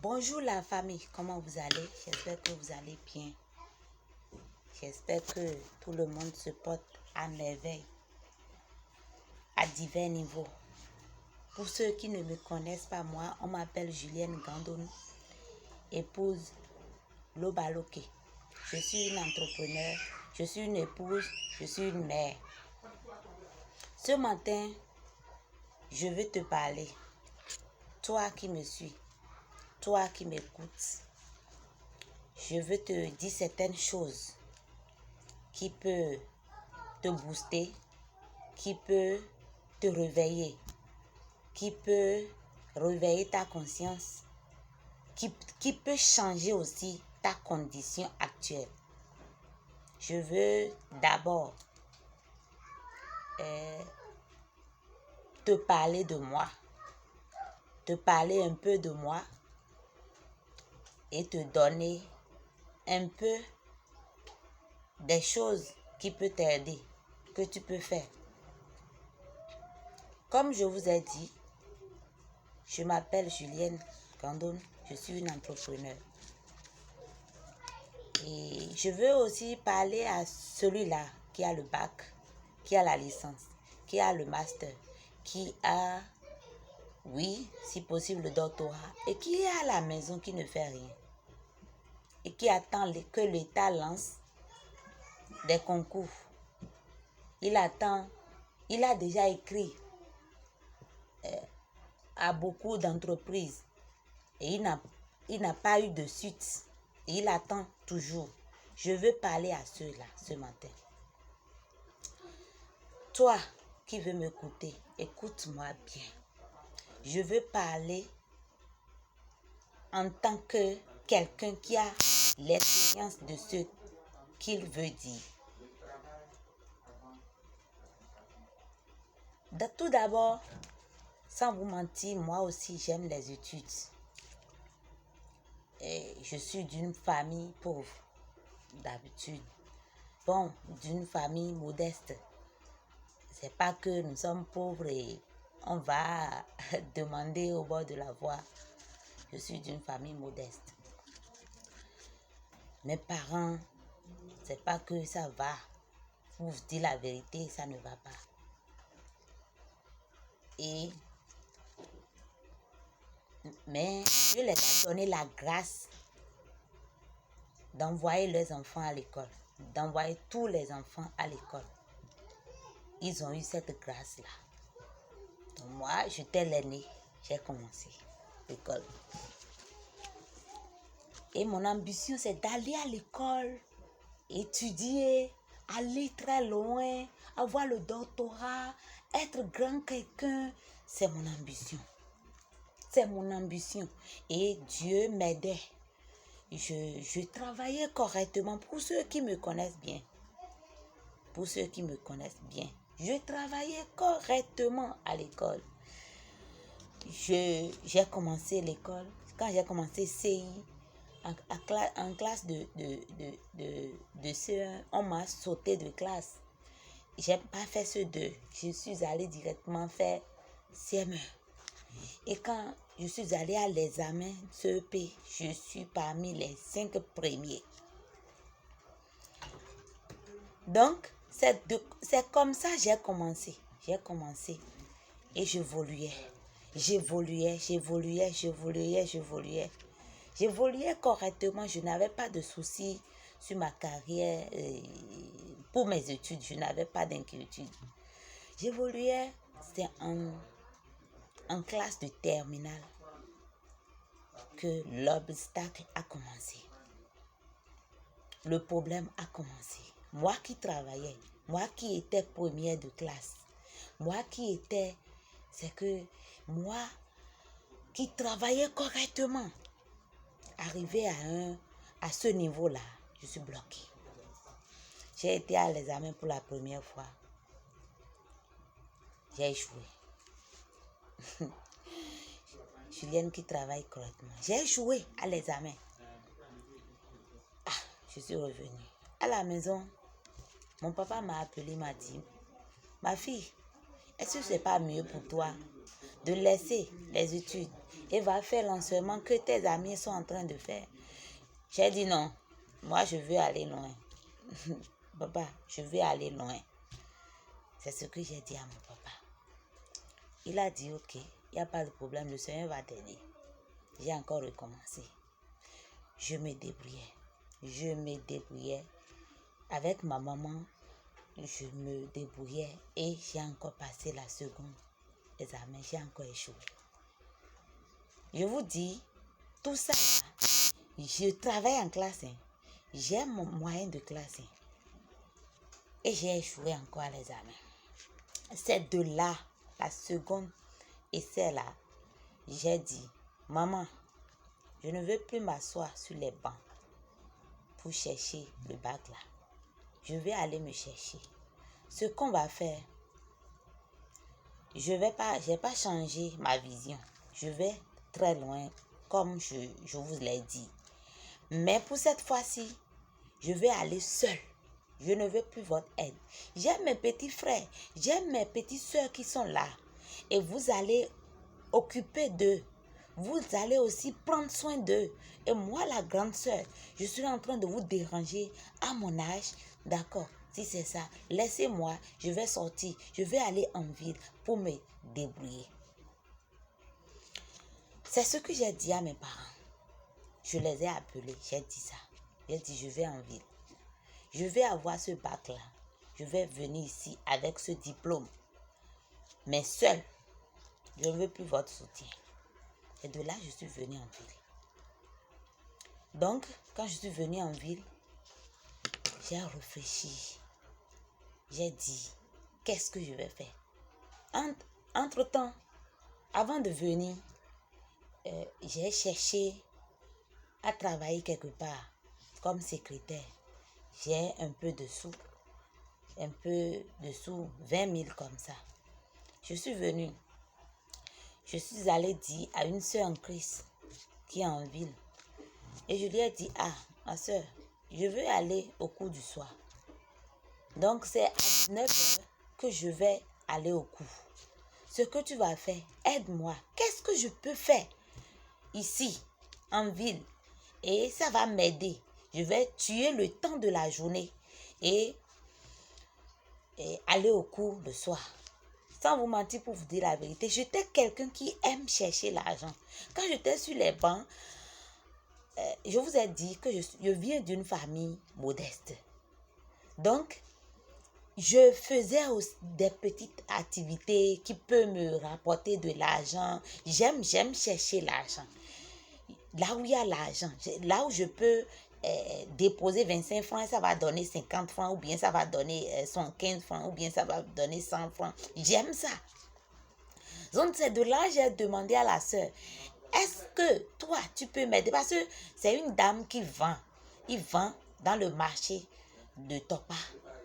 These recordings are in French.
Bonjour la famille, comment vous allez? J'espère que vous allez bien. J'espère que tout le monde se porte à merveille, à divers niveaux. Pour ceux qui ne me connaissent pas, moi, on m'appelle Julienne Gandon, épouse Lobaloke. Je suis une entrepreneur, je suis une épouse, je suis une mère. Ce matin, je vais te parler. Toi qui me suis, toi qui m'écoutes, je veux te dire certaines choses qui peuvent te booster, qui peut te réveiller, qui peut réveiller ta conscience, qui peut changer aussi ta condition actuelle. Je veux d'abord te parler de moi, te parler un peu de moi et te donner un peu des choses qui peuvent t'aider, que tu peux faire. Comme je vous ai dit, je m'appelle Julienne Gandon, je suis une entrepreneur. Et je veux aussi parler à celui-là qui a le bac, qui a la licence, qui a le master, qui a, oui, si possible, le doctorat, et qui est à la maison, qui ne fait rien. Et qui attend que l'État lance des concours. Il attend, il a déjà écrit à beaucoup d'entreprises et il n'a pas eu de suite. Et il attend toujours. Je veux parler à ceux-là ce matin. Toi qui veux m'écouter, écoute-moi bien. Je veux parler en tant que quelqu'un qui a l'expérience de ce qu'il veut dire. Tout d'abord, sans vous mentir, moi aussi j'aime les études. Et je suis d'une famille pauvre, d'habitude. Bon, d'une famille modeste. C'est pas que nous sommes pauvres et on va demander au bord de la voie. Je suis d'une famille modeste. Mes parents, c'est pas que ça va. Pour vous dire la vérité, ça ne va pas. Mais Dieu les a donné la grâce d'envoyer leurs enfants à l'école, d'envoyer tous les enfants à l'école. Ils ont eu cette grâce-là. Donc moi, j'étais l'aîné, j'ai commencé l'école. Et mon ambition, c'est d'aller à l'école, étudier, aller très loin, avoir le doctorat, être grand quelqu'un. C'est mon ambition. C'est mon ambition. Et Dieu m'aidait. Je travaillais correctement pour ceux qui me connaissent bien. Pour ceux qui me connaissent bien. Je travaillais correctement à l'école. J'ai commencé l'école. Quand j'ai commencé CI, en classe de CE1, on m'a sauté de classe. Je n'ai pas fait CE2. Je suis allée directement faire CM1. Et quand je suis allée à l'examen CEP, je suis parmi les 5 premiers. Donc, c'est comme ça que j'ai commencé. J'ai commencé et j'évoluais. J'évoluais correctement. Je n'avais pas de soucis sur ma carrière. Pour mes études, je n'avais pas d'inquiétude. J'évoluais, c'était en classe de terminale que l'obstacle a commencé. Le problème a commencé. Moi qui travaillais, moi qui étais première de classe, c'est que moi qui travaillais correctement, arrivé à ce niveau-là, je suis bloquée. J'ai été à l'examen pour la première fois. J'ai échoué. Julienne qui travaille correctement. J'ai échoué à l'examen. Je suis revenue. À la maison, mon papa m'a appelé, m'a dit, ma fille, est-ce que ce n'est pas mieux pour toi de laisser les études et va faire l'enseignement que tes amis sont en train de faire. J'ai dit non, moi je veux aller loin. Papa, je veux aller loin. C'est ce que j'ai dit à mon papa. Il a dit ok, il n'y a pas de problème, le Seigneur va t'aider. J'ai encore recommencé. Je me débrouillais. Avec ma maman, je me débrouillais et j'ai encore passé la seconde examen, j'ai encore échoué. Je vous dis, tout ça, là, je travaille en classe, hein. J'ai mon moyen de classe hein. Et j'ai échoué encore à l'examen. C'est de là, la seconde essai là, j'ai dit, maman, je ne veux plus m'asseoir sur les bancs pour chercher le bac là. Je vais aller me chercher. Ce qu'on va faire, je n'ai pas changé ma vision. Je vais très loin, comme je vous l'ai dit. Mais pour cette fois-ci, je vais aller seule. Je ne veux plus votre aide. J'ai mes petits frères, j'ai mes petites soeurs qui sont là. Et vous allez occuper d'eux. Vous allez aussi prendre soin d'eux. Et moi, la grande soeur, je suis en train de vous déranger à mon âge. D'accord, si c'est ça, laissez-moi, je vais sortir. Je vais aller en ville pour me débrouiller. C'est ce que j'ai dit à mes parents. Je les ai appelés, j'ai dit ça. J'ai dit, je vais en ville. Je vais avoir ce bac-là. Je vais venir ici avec ce diplôme. Mais seul, je ne veux plus votre soutien. Et de là, je suis venue en ville. Donc, quand je suis venue en ville, j'ai réfléchi. J'ai dit, qu'est-ce que je vais faire? Entre-temps, avant de venir, j'ai cherché à travailler quelque part comme secrétaire. J'ai un peu de sous, 20 000 comme ça. Je suis venue. Je suis allée dire à une soeur en Christ qui est en ville. Et je lui ai dit, ah, ma soeur, je veux aller au cours du soir. Donc, c'est à 19h que je vais aller au cours. Ce que tu vas faire, aide-moi. Qu'est-ce que je peux faire ici, en ville? Et ça va m'aider. Je vais tuer le temps de la journée et aller au cours le soir. Sans vous mentir, pour vous dire la vérité, j'étais quelqu'un qui aime chercher l'argent. Quand j'étais sur les bancs, je vous ai dit que je viens d'une famille modeste. Donc, je faisais aussi des petites activités qui peuvent me rapporter de l'argent. J'aime chercher l'argent. Là où il y a l'argent, là où je peux déposer 25 francs, ça va donner 50 francs, ou bien ça va donner 115 francs, ou bien ça va donner 100 francs. J'aime ça. Donc, c'est de là que j'ai demandé à la sœur, est-ce que toi, tu peux m'aider? Parce que c'est une dame qui vend. Il vend dans le marché de Topa.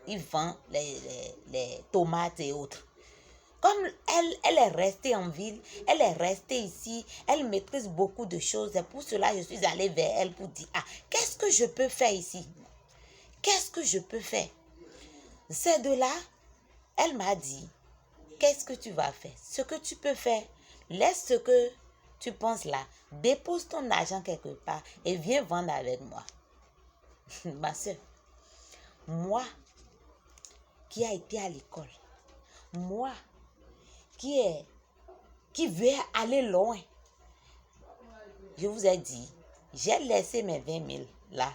Il vend les tomates et autres. Comme elle est restée en ville, elle est restée ici, elle maîtrise beaucoup de choses. Et pour cela, je suis allée vers elle pour dire, ah, qu'est-ce que je peux faire ici? Qu'est-ce que je peux faire? C'est de là, elle m'a dit, qu'est-ce que tu vas faire? Ce que tu peux faire, laisse ce que tu penses là, dépose ton argent quelque part et viens vendre avec moi. Ma soeur, moi qui a été à l'école, moi qui veut aller loin, je vous ai dit, j'ai laissé mes 20 000 là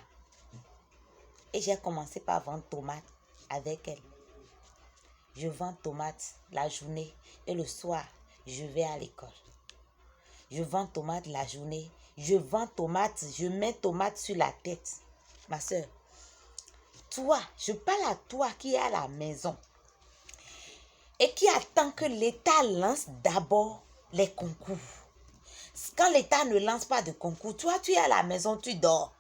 et j'ai commencé par vendre tomates avec elle. Je vends tomates la journée et le soir, je vais à l'école. Je vends tomates la journée, je vends tomates, je mets tomates sur la tête. Ma soeur, toi, je parle à toi qui est à la maison et qui attend que l'État lance d'abord les concours. Quand l'État ne lance pas de concours, toi, tu es à la maison, tu dors.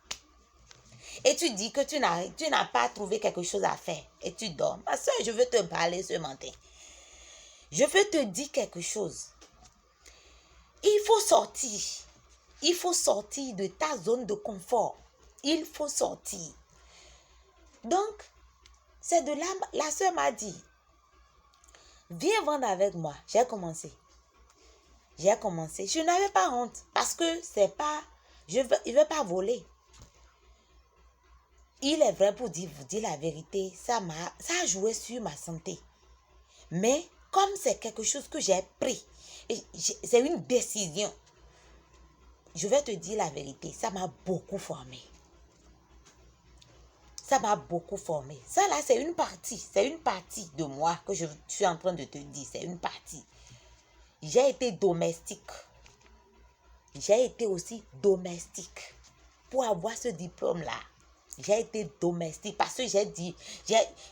Et tu dis que tu n'as pas trouvé quelque chose à faire et tu dors. Ma soeur, je veux te parler ce matin. Je veux te dire quelque chose. Il faut sortir. Il faut sortir de ta zone de confort. Il faut sortir. Donc, c'est de là, la soeur m'a dit, viens vendre avec moi. J'ai commencé. j'ai commencé. Je n'avais pas honte parce que c'est pas... Je ne veux pas voler. Il est vrai, pour vous dire la vérité, ça a joué sur ma santé. Mais comme c'est quelque chose que j'ai pris, c'est une décision. Je vais te dire la vérité, ça m'a beaucoup formé. Ça m'a beaucoup formé. Ça là, c'est une partie de moi que je suis en train de te dire. C'est une partie. J'ai été domestique. J'ai été aussi domestique. Pour avoir ce diplôme-là, j'ai été domestique parce que j'ai dit,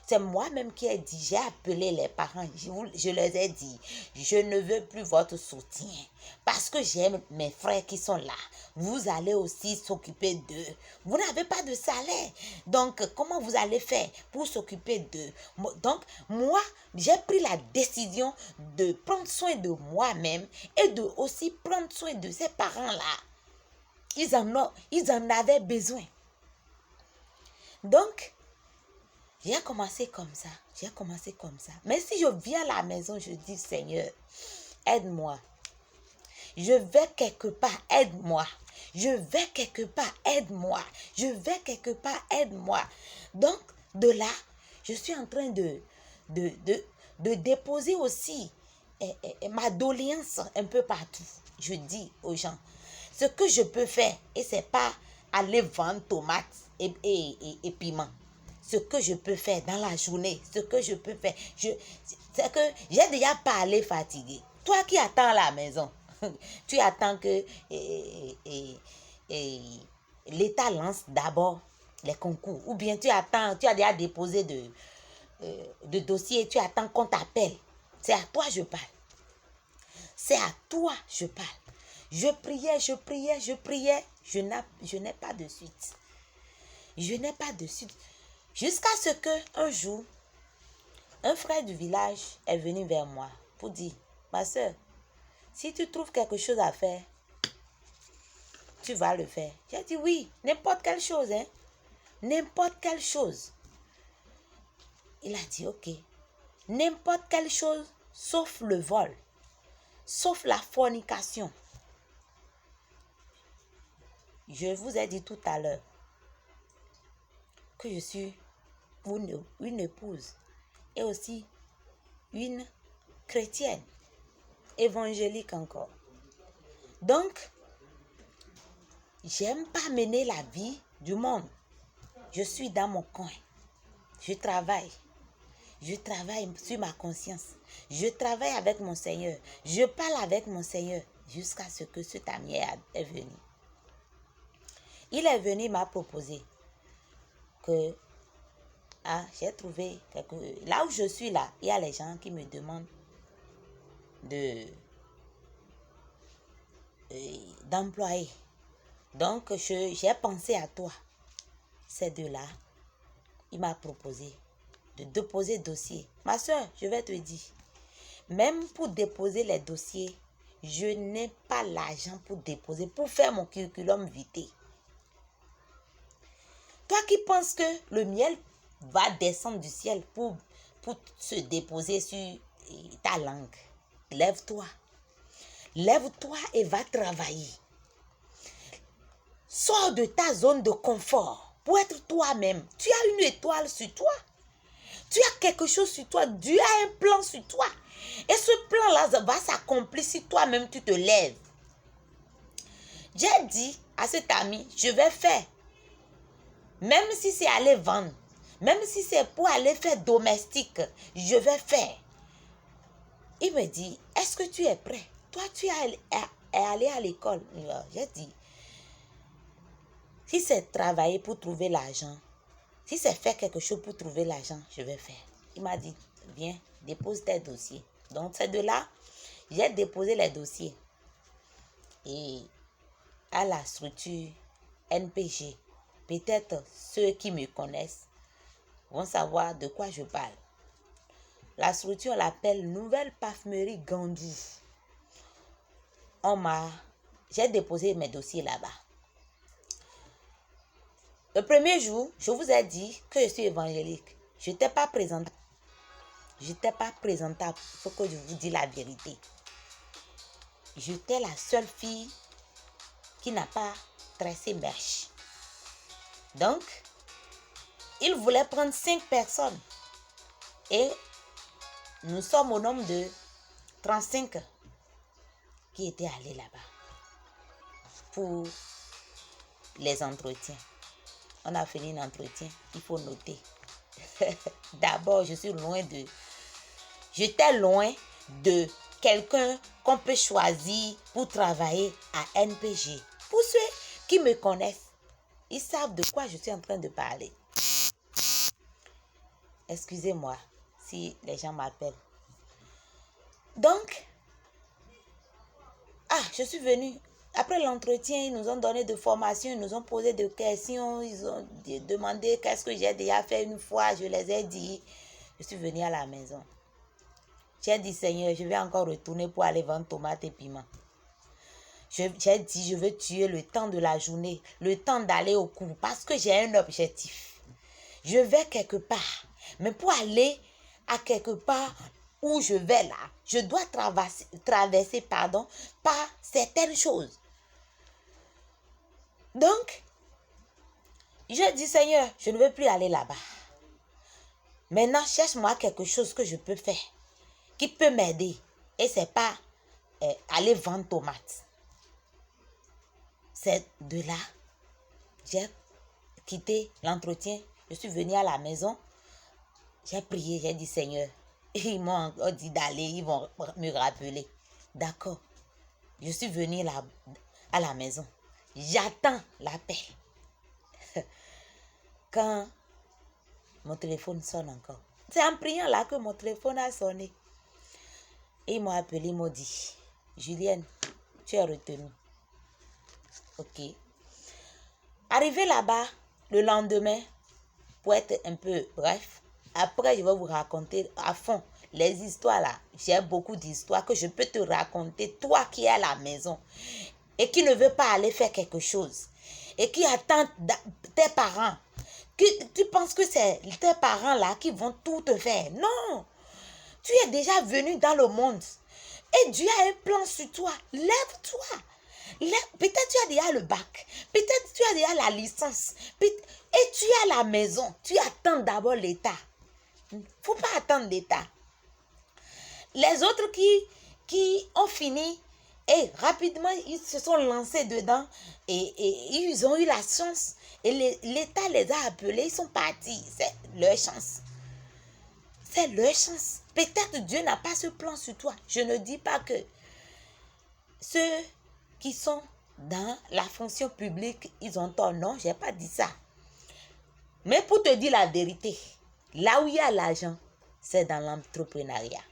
c'est moi-même qui ai dit, j'ai appelé les parents, je leur ai dit, je ne veux plus votre soutien parce que j'ai mes frères qui sont là. Vous allez aussi s'occuper d'eux. Vous n'avez pas de salaire. Donc, comment vous allez faire pour s'occuper d'eux? Donc, moi, j'ai pris la décision de prendre soin de moi-même et de aussi prendre soin de ces parents-là. Ils en avaient besoin. Donc, j'ai commencé comme ça. Mais si je viens à la maison, je dis, Seigneur, aide-moi. Je vais quelque part, aide-moi. Je vais quelque part, aide-moi. Je vais quelque part, aide-moi. Donc, de là, je suis en train de déposer aussi ma doléance un peu partout. Je dis aux gens, ce que je peux faire, et c'est pas aller vendre tomates et piments. Ce que je peux faire dans la journée, ce que je peux faire, c'est que j'ai déjà parlé fatigué. Toi qui attends à la maison, tu attends que l'État lance d'abord les concours. Ou bien tu attends, tu as déjà déposé de dossier, tu attends qu'on t'appelle. C'est à toi je parle. C'est à toi je parle. Je priais. Je n'ai pas de suite. Jusqu'à ce que un jour, un frère du village est venu vers moi pour dire, ma soeur, si tu trouves quelque chose à faire, tu vas le faire. J'ai dit oui, n'importe quelle chose, hein. N'importe quelle chose. Il a dit ok. N'importe quelle chose, sauf le vol, sauf la fornication. Je vous ai dit tout à l'heure que je suis une épouse et aussi une chrétienne, évangélique encore. Donc, j'aime pas mener la vie du monde. Je suis dans mon coin. Je travaille sur ma conscience. Je travaille avec mon Seigneur. Je parle avec mon Seigneur jusqu'à ce que cet ami est venu. Il est venu, il m'a proposé que j'ai trouvé là où je suis là, il y a les gens qui me demandent d'employer. Donc, j'ai pensé à toi. Ces deux-là, il m'a proposé de déposer dossier. Ma soeur, je vais te dire, même pour déposer les dossiers, je n'ai pas l'argent pour déposer, pour faire mon curriculum vitae. Toi qui penses que le miel va descendre du ciel pour se déposer sur ta langue, lève-toi. Lève-toi et va travailler. Sors de ta zone de confort pour être toi-même. Tu as une étoile sur toi. Tu as quelque chose sur toi. Dieu a un plan sur toi. Et ce plan-là va s'accomplir si toi-même tu te lèves. J'ai dit à cet ami, je vais faire. Même si c'est aller vendre. Même si c'est pour aller faire domestique. Je vais faire. Il me dit, est-ce que tu es prêt? Toi, tu es allé à l'école. J'ai dit, si c'est travailler pour trouver l'argent, si c'est faire quelque chose pour trouver l'argent, je vais faire. Il m'a dit, viens, dépose tes dossiers. Donc, c'est de là, j'ai déposé les dossiers. Et à la structure NPG, peut-être ceux qui me connaissent vont savoir de quoi je parle. La structure l'appelle Nouvelle Parfumerie Gandou. J'ai déposé mes dossiers là-bas. Le premier jour, je vous ai dit que je suis évangélique. Je n'étais pas présentable. Il faut que je vous dise la vérité. j'étais la seule fille qui n'a pas tressé mèche. Donc, il voulait prendre 5 personnes. Et nous sommes au nombre de 35 qui étaient allés là-bas pour les entretiens. On a fini l'entretien, il faut noter. D'abord, j'étais loin de quelqu'un qu'on peut choisir pour travailler à NPG. Pour ceux qui me connaissent, ils savent de quoi je suis en train de parler. Excusez-moi si les gens m'appellent. Donc, je suis venue. Après l'entretien, ils nous ont donné des formations, ils nous ont posé des questions, ils ont demandé qu'est-ce que j'ai déjà fait une fois. Je les ai dit. Je suis venue à la maison. J'ai dit, Seigneur, je vais encore retourner pour aller vendre tomates et piments. J'ai dit, je veux tuer le temps de la journée, le temps d'aller au cours, parce que j'ai un objectif. Je vais quelque part, mais pour aller à quelque part où je vais là, je dois traverser par certaines choses. Donc, je dis, Seigneur, je ne veux plus aller là-bas. Maintenant, cherche-moi quelque chose que je peux faire, qui peut m'aider. Et ce n'est pas aller vendre tomates. C'est de là, j'ai quitté l'entretien. Je suis venue à la maison. J'ai prié, j'ai dit, Seigneur, ils m'ont dit d'aller, ils vont me rappeler. D'accord. Je suis venue là, à la maison. J'attends l'appel. Quand mon téléphone sonne encore. C'est en priant là que mon téléphone a sonné. Et ils m'ont appelé, ils m'ont dit, Julienne, tu es retenue. Ok. Arrivé là-bas, le lendemain, pour être un peu bref, après je vais vous raconter à fond les histoires là. J'ai beaucoup d'histoires que je peux te raconter, toi qui es à la maison et qui ne veux pas aller faire quelque chose et qui attend tes parents. Tu penses que c'est tes parents là qui vont tout te faire. Non, tu es déjà venu dans le monde et Dieu a un plan sur toi. Lève-toi. Peut-être tu as déjà le bac, peut-être tu as déjà la licence, et tu es à la maison, tu attends d'abord l'État. Il ne faut pas attendre l'État. Les autres qui ont fini, et rapidement ils se sont lancés dedans, et ils ont eu la chance, et l'État les a appelés, ils sont partis. C'est leur chance. C'est leur chance. Peut-être Dieu n'a pas ce plan sur toi. Je ne dis pas que ceux qui sont dans la fonction publique, ils ont tort. Non, je n'ai pas dit ça. Mais pour te dire la vérité, là où il y a l'argent, c'est dans l'entrepreneuriat.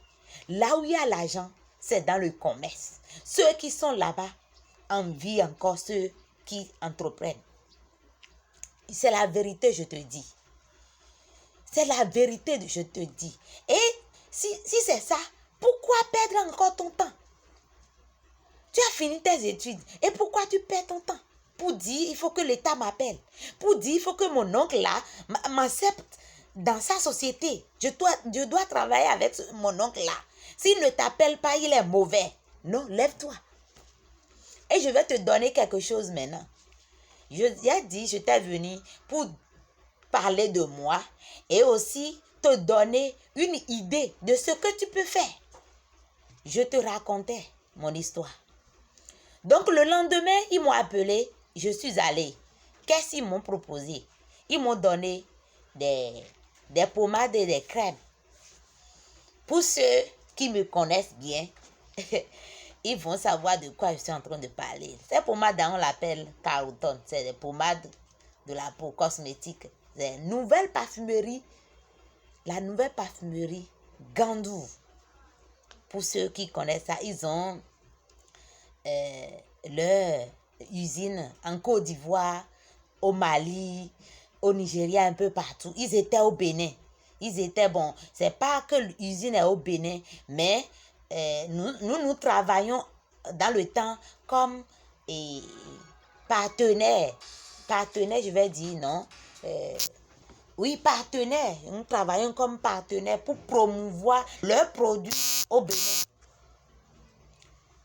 Là où il y a l'argent, c'est dans le commerce. Ceux qui sont là-bas envient encore ceux qui entreprennent. C'est la vérité, je te dis. C'est la vérité, je te dis. Et si c'est ça, pourquoi perdre encore ton temps? Tu as fini tes études. Et pourquoi tu perds ton temps? Pour dire, il faut que l'État m'appelle. Pour dire, il faut que mon oncle là m'accepte dans sa société. Je dois travailler avec mon oncle là. S'il ne t'appelle pas, il est mauvais. Non, lève-toi. Et je vais te donner quelque chose maintenant. J'ai dit, je t'ai venu pour parler de moi et aussi te donner une idée de ce que tu peux faire. Je te racontais mon histoire. Donc le lendemain, ils m'ont appelé, je suis allée. Qu'est-ce qu'ils m'ont proposé? Ils m'ont donné des pommades et des crèmes. Pour ceux qui me connaissent bien, ils vont savoir de quoi je suis en train de parler. Ces pommades, on l'appelle Carlton. C'est des pommades de la peau cosmétique. C'est une nouvelle parfumerie. La nouvelle parfumerie Gandou. Pour ceux qui connaissent ça, ils ont leur usine en Côte d'Ivoire, au Mali, au Nigeria, un peu partout. Ils étaient au Bénin. Ils étaient bons. C'est pas que l'usine est au Bénin, mais nous travaillons dans le temps comme partenaires. Partenaires, je vais dire, non. Oui, partenaires. Nous travaillons comme partenaires pour promouvoir leurs produits au Bénin.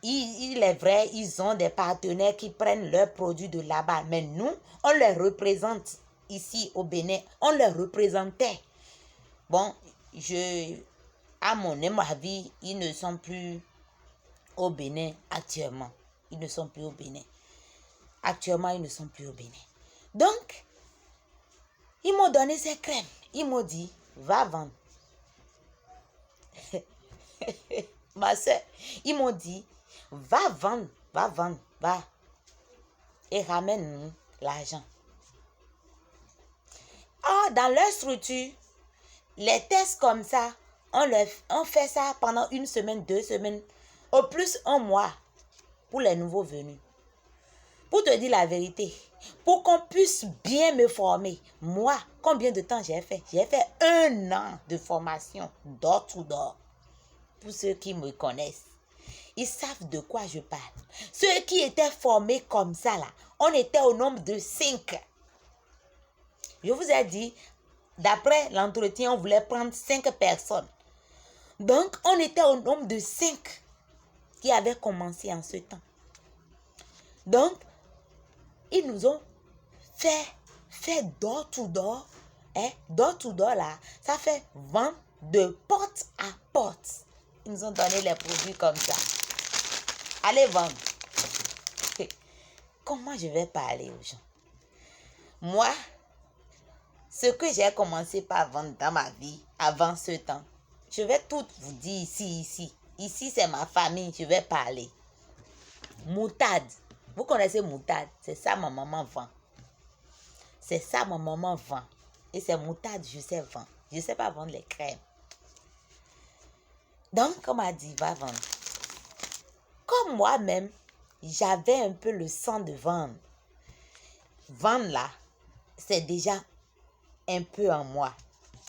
il est vrai, ils ont des partenaires qui prennent leurs produits de là-bas. Mais nous, on les représente ici au Bénin. On les représentait. Bon, à mon avis, ils ne sont plus au Bénin actuellement. Ils ne sont plus au Bénin. Actuellement, ils ne sont plus au Bénin. Donc, ils m'ont donné ces crèmes. Ils m'ont dit, va vendre. Ma soeur, ils m'ont dit, va vendre, va. Et ramène-nous l'argent. Ah, dans leur structure, les tests comme ça, on fait ça pendant 1 semaine, 2 semaines, au plus 1 mois pour les nouveaux venus. Pour te dire la vérité, pour qu'on puisse bien me former, moi, combien de temps j'ai fait? J'ai fait 1 an de formation, door to door. Pour ceux qui me connaissent, ils savent de quoi je parle. Ceux qui étaient formés comme ça, là, on était au nombre de 5. Je vous ai dit, d'après l'entretien, on voulait prendre 5 personnes. Donc, on était au nombre de 5 qui avaient commencé en ce temps. Donc, ils nous ont fait door to door. Door to door, là, ça fait vente de porte à porte. Ils nous ont donné les produits comme ça. Allez vendre. Comment je vais parler aux gens? Moi, ce que j'ai commencé par vendre dans ma vie avant ce temps, je vais tout vous dire ici. Ici, c'est ma famille, je vais parler. Moutarde. Vous connaissez moutarde? C'est ça ma maman vend. C'est ça ma maman vend. Et c'est moutarde, je sais vendre. Je ne sais pas vendre les crèmes. Donc, on m'a dit, va vendre. Comme moi-même, j'avais un peu le sang de vendre. Vendre là, c'est déjà un peu en moi.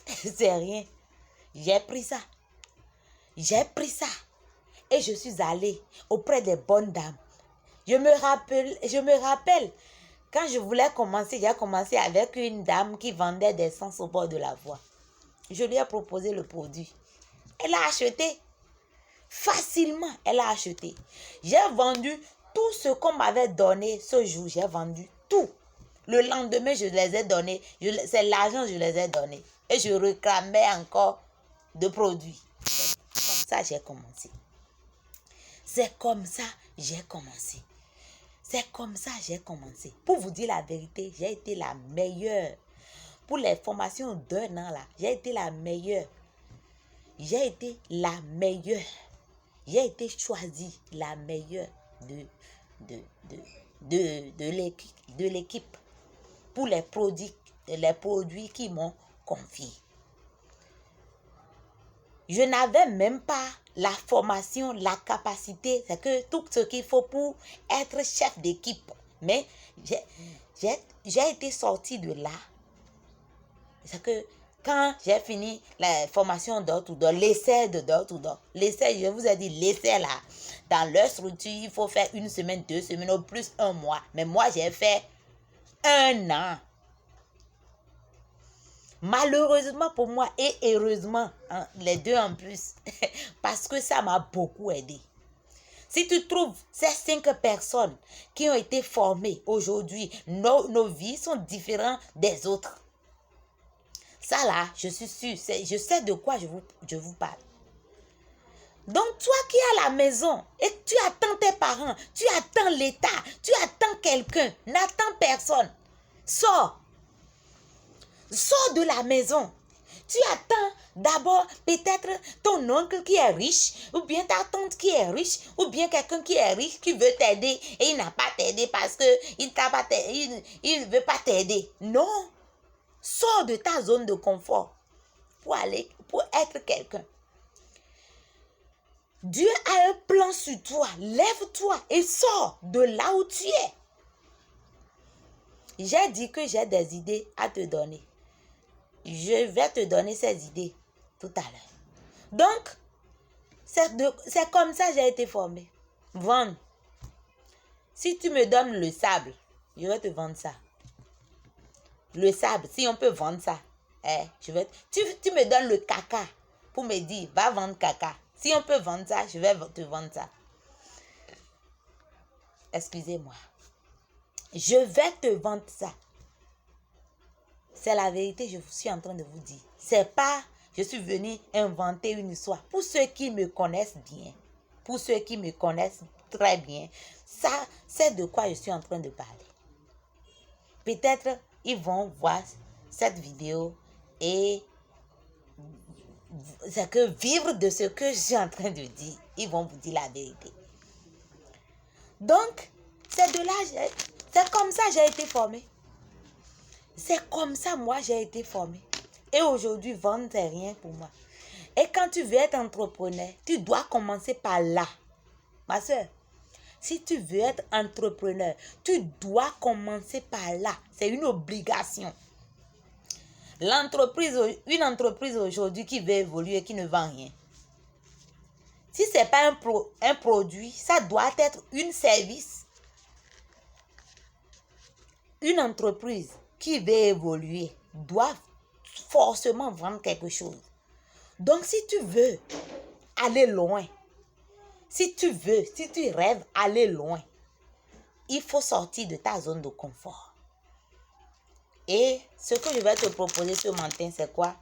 C'est rien. J'ai pris ça. Et je suis allée auprès des bonnes dames. Je me rappelle, quand je voulais commencer, j'ai commencé avec une dame qui vendait des essence au bord de la voie. Je lui ai proposé le produit. Elle a acheté. Facilement, elle a acheté. J'ai vendu tout ce qu'on m'avait donné ce jour. J'ai vendu tout. Le lendemain, je les ai donnés. C'est l'argent que je les ai donnés. Et je réclamais encore de produits. C'est comme ça que j'ai commencé. C'est comme ça que j'ai commencé. C'est comme ça que j'ai commencé. Pour vous dire la vérité, j'ai été la meilleure. Pour les formations d'1 an, là, j'ai été la meilleure. J'ai été la meilleure. J'ai été choisie la meilleure de l'équipe pour les produits qui m'ont confié. Je n'avais même pas la formation, la capacité, c'est que tout ce qu'il faut pour être chef d'équipe. Mais j'ai été sortie de là. C'est que quand j'ai fini la formation door to door, l'essai de door to door, l'essai, je vous ai dit, l'essai là, dans leur structure, il faut faire 1 semaine, 2 semaines, au plus 1 mois. Mais moi, j'ai fait 1 an. Malheureusement pour moi et heureusement, hein, les deux en plus, parce que ça m'a beaucoup aidé. Si tu trouves ces 5 personnes qui ont été formées aujourd'hui, nos vies sont différentes des autres. Ça là, je suis sûre, je sais de quoi je vous parle. Donc toi qui es à la maison et tu attends tes parents, tu attends l'État, tu attends quelqu'un, n'attends personne. Sors de la maison. Tu attends d'abord peut-être ton oncle qui est riche, ou bien ta tante qui est riche, ou bien quelqu'un qui est riche qui veut t'aider et il n'a pas t'aider parce que il ne veut pas t'aider. Non. Sors de ta zone de confort pour être quelqu'un. Dieu a un plan sur toi. Lève-toi et sors de là où tu es. J'ai dit que j'ai des idées à te donner. Je vais te donner ces idées tout à l'heure. Donc, c'est comme ça que j'ai été formée. Vendre. Si tu me donnes le sable, je vais te vendre ça. Le sable, si on peut vendre ça, tu me donnes le caca pour me dire, va vendre caca. Si on peut vendre ça, je vais te vendre ça. excusez-moi. Je vais te vendre ça. C'est la vérité, je suis en train de vous dire. C'est pas, je suis venue inventer une histoire. Pour ceux qui me connaissent bien, pour ceux qui me connaissent très bien, ça, c'est de quoi je suis en train de parler. Peut-être ils vont voir cette vidéo et c'est que vivre de ce que je suis en train de dire, ils vont vous dire la vérité. Donc, c'est de là, c'est comme ça que j'ai été formée. C'est comme ça, moi, j'ai été formée. Et aujourd'hui, vendre, c'est rien pour moi. Et quand tu veux être entrepreneur, tu dois commencer par là. Ma soeur, si tu veux être entrepreneur, tu dois commencer par là. C'est une obligation. Une entreprise aujourd'hui qui veut évoluer, qui ne vend rien. Si ce n'est pas un produit, ça doit être un service. Une entreprise qui veut évoluer doit forcément vendre quelque chose. Donc, si tu veux aller loin, si tu rêves aller loin, il faut sortir de ta zone de confort. Et ce que je vais te proposer ce matin, c'est quoi?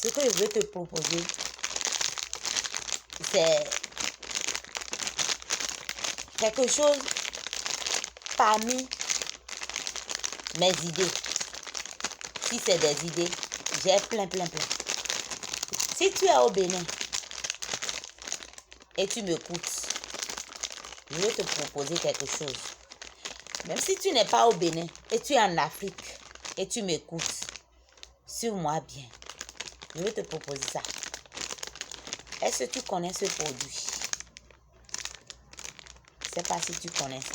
Ce que je vais te proposer, c'est quelque chose parmi mes idées. Si c'est des idées, j'ai plein. Si tu es au Bénin et tu m'écoutes, je vais te proposer quelque chose. Même si tu n'es pas au Bénin et tu es en Afrique et tu m'écoutes, suis-moi bien. Je vais te proposer ça. Est-ce que tu connais ce produit? Je ne sais pas si tu connais ça.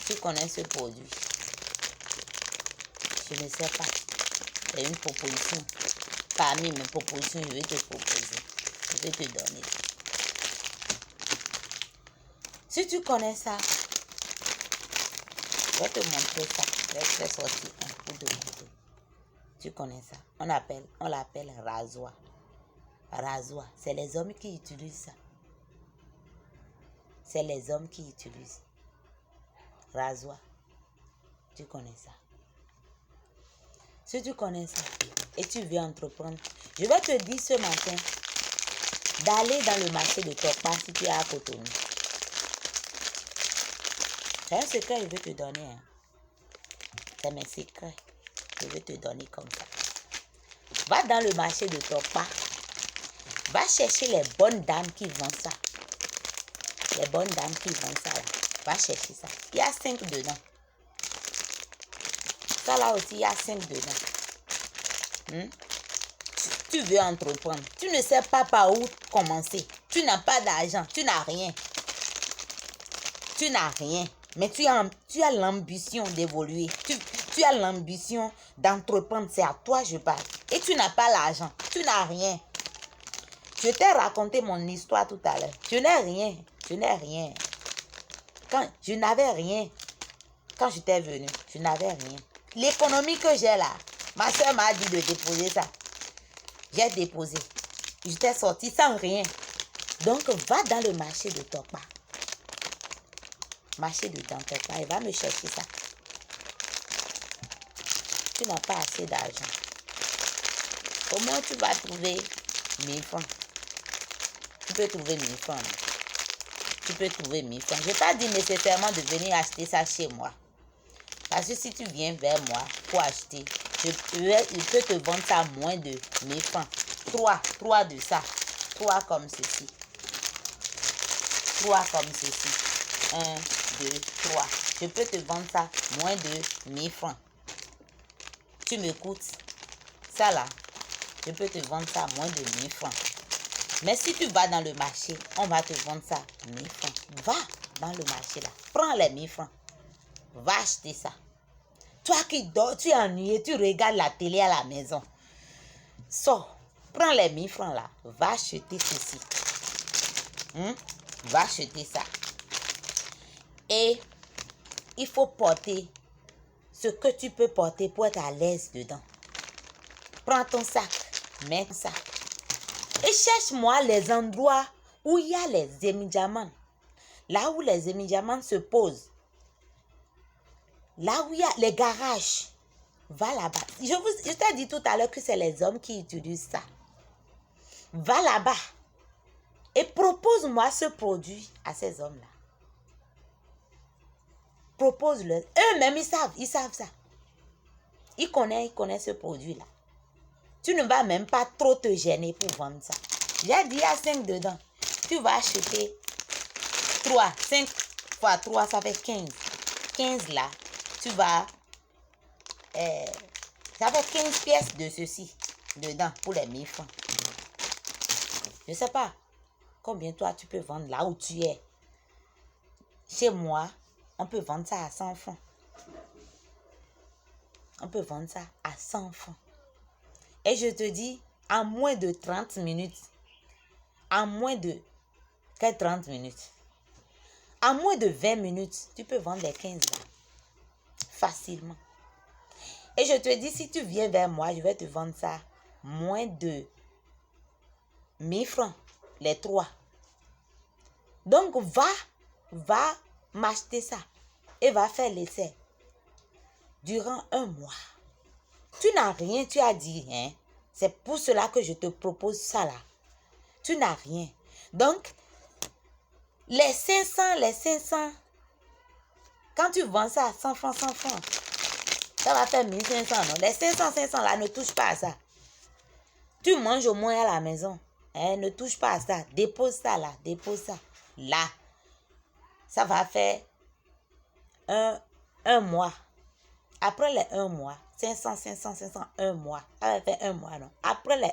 Tu connais ce produit? Je ne sais pas. C'est une proposition. Parmi mes propositions, je vais te proposer. Je vais te donner. Si tu connais ça, je vais te montrer ça. Je vais sortir un coup de montrer. Tu connais ça? On l'appelle rasoir. Rasoir. C'est les hommes qui utilisent ça. C'est les hommes qui utilisent. Rasoir. Tu connais ça? Si tu connais ça et tu veux entreprendre, je vais te dire ce matin d'aller dans le marché de Tokpa si tu es à Cotonou. C'est un secret que je vais te donner. Hein. C'est mes secrets que je vais te donner comme ça. Va dans le marché de Tokpa. Va chercher les bonnes dames qui vendent ça. Les bonnes dames qui vendent ça là. Va chercher ça. Il y a 5 dedans. Ça là aussi, il y a 5 dedans. Tu veux entreprendre. Tu ne sais pas par où commencer. Tu n'as pas d'argent. Tu n'as rien. Tu n'as rien. Mais tu as l'ambition d'évoluer. Tu as l'ambition d'entreprendre. C'est à toi que je parle. Et tu n'as pas l'argent. Tu n'as rien. Je t'ai raconté mon histoire tout à l'heure. Je n'ai rien. Je n'ai rien. Quand je n'avais rien. Quand j'étais venue, je n'avais rien. L'économie que j'ai là, ma soeur m'a dit de déposer ça. J'ai déposé. J'étais sortie sans rien. Donc, va dans le marché de Tokpa. Marché de Tokpa, et va me chercher ça. Tu n'as pas assez d'argent. Comment tu vas trouver 1000 francs? Tu peux trouver 1000 francs. Tu peux trouver 1000 francs. Je n'ai pas dit nécessairement de venir acheter ça chez moi. Parce que si tu viens vers moi pour acheter, je peux te vendre ça à moins de 1000 francs. 3 de ça. 3 comme ceci. 3 comme ceci. 1, 2, 3. Je peux te vendre ça moins de 1000 francs. Tu m'écoutes? Ça là, je peux te vendre ça moins de 1000 francs. Mais si tu vas dans le marché, on va te vendre ça 1000 francs. Va dans le marché là. Prends les 1000 francs. Va acheter ça. Toi qui dors, tu es ennuyé, tu regardes la télé à la maison. Sors, prends les 1000 francs là. Va acheter ceci. Va acheter ça. Et il faut porter ce que tu peux porter pour être à l'aise dedans. Prends ton sac, mets ça. Et cherche-moi les endroits où il y a les émidiamants. Là où les émidiamants se posent. Là où il y a les garages. Va là-bas. Je t'ai dit tout à l'heure que c'est les hommes qui utilisent ça. Va là-bas. Et propose-moi ce produit à ces hommes-là. Propose-le. Eux-mêmes, ils savent ça. Ils connaissent ce produit-là. Tu ne vas même pas trop te gêner pour vendre ça. J'ai dit, il y a 5 dedans. Tu vas acheter 3. 5 fois 3, ça fait 15. 15 là, tu vas... ça fait 15 pièces de ceci dedans pour les 1000 francs. Je ne sais pas combien toi tu peux vendre là où tu es. Chez moi, on peut vendre ça à 100 francs. On peut vendre ça à 100 francs. Et je te dis, en moins de 30 minutes, en moins de 30 minutes, en moins de 20 minutes, tu peux vendre les 15 là. Facilement. Et je te dis, si tu viens vers moi, je vais te vendre ça moins de 1000 francs, les 3. Donc, va m'acheter ça et va faire l'essai durant 1 mois. Tu n'as rien, tu as dit, hein? C'est pour cela que je te propose ça là. Tu n'as rien. Donc, les 500, quand tu vends ça à 100 francs, ça va faire 1500, non? Les 500 là, ne touche pas à ça. Tu manges au moins à la maison. Hein? Ne touche pas à ça. Dépose ça là, dépose ça. Là, ça va faire un mois. Après les 1 mois, 500, 1 mois. Ça va faire 1 mois, non? Après les